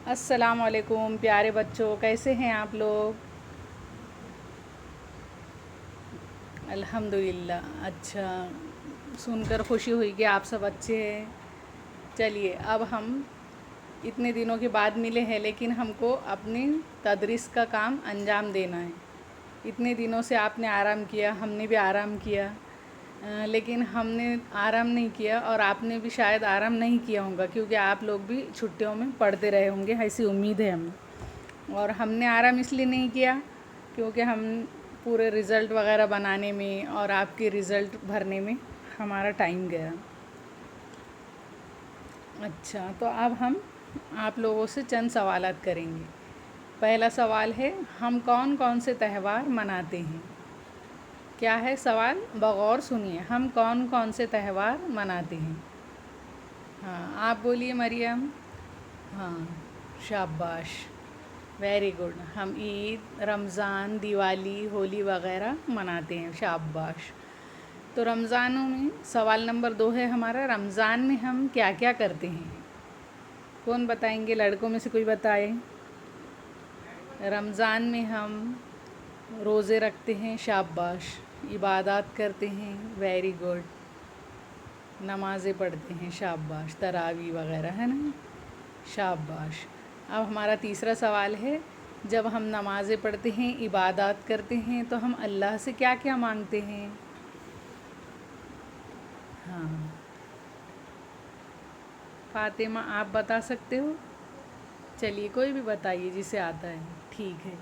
السلام علیکم پیارے بچوں، کیسے ہیں آپ لوگ؟ الحمدللہ، اچھا، سن کر خوشی ہوئی کہ آپ سب اچھے ہیں۔ چلیے، اب ہم اتنے دنوں کے بعد ملے ہیں، لیکن ہم کو اپنی تدریس کا کام انجام دینا ہے۔ اتنے دنوں سے آپ نے آرام کیا، ہم نے بھی آرام کیا، لیکن ہم نے آرام نہیں کیا اور آپ نے بھی شاید آرام نہیں کیا ہوگا، کیونکہ آپ لوگ بھی چھٹیوں میں پڑھتے رہے ہوں گے، ایسی امید ہے ہمیں۔ اور ہم نے آرام اس لیے نہیں کیا کیونکہ ہم پورے رزلٹ وغیرہ بنانے میں اور آپ کے رزلٹ بھرنے میں ہمارا ٹائم گیا۔ اچھا، تو اب ہم آپ لوگوں سے چند سوالات کریں گے۔ پہلا سوال ہے، ہم کون کون سے تہوار مناتے ہیں؟ کیا ہے سوال؟ بغور سنیے، ہم کون کون سے تہوار مناتے ہیں؟ ہاں، آپ بولیے مریم۔ ہاں، شاباش، ویری گڈ۔ ہم عید، رمضان، دیوالی، ہولی وغیرہ مناتے ہیں، شاباش۔ تو رمضانوں میں سوال نمبر 2 ہے ہمارا، رمضان میں ہم کیا کیا کرتے ہیں؟ کون بتائیں گے؟ لڑکوں میں سے کوئی بتائے۔ رمضان میں ہم روزے رکھتے ہیں، شاباش۔ عبادات کرتے ہیں، ویری گڈ۔ نمازیں پڑھتے ہیں، شاباش، تراویح وغیرہ، ہے نا، شاباش۔ اب ہمارا تیسرا سوال ہے، جب ہم نمازیں پڑھتے ہیں، عبادات کرتے ہیں، تو ہم اللہ سے کیا کیا مانگتے ہیں؟ ہاں، فاطمہ آپ بتا سکتے ہو؟ چلیے، کوئی بھی بتائیے جسے آتا ہے، ٹھیک ہے۔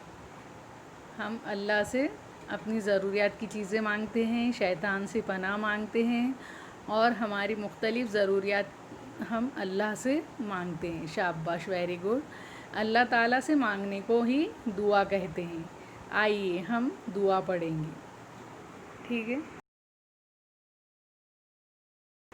ہم اللہ سے اپنی ضروریات کی چیزیں مانگتے ہیں، شیطان سے پناہ مانگتے ہیں، اور ہماری مختلف ضروریات ہم اللہ سے مانگتے ہیں، شاباش، ویری گڈ۔ اللہ تعالیٰ سے مانگنے کو ہی دعا کہتے ہیں۔ آئیے ہم دعا پڑھیں گے، ٹھیک ہے۔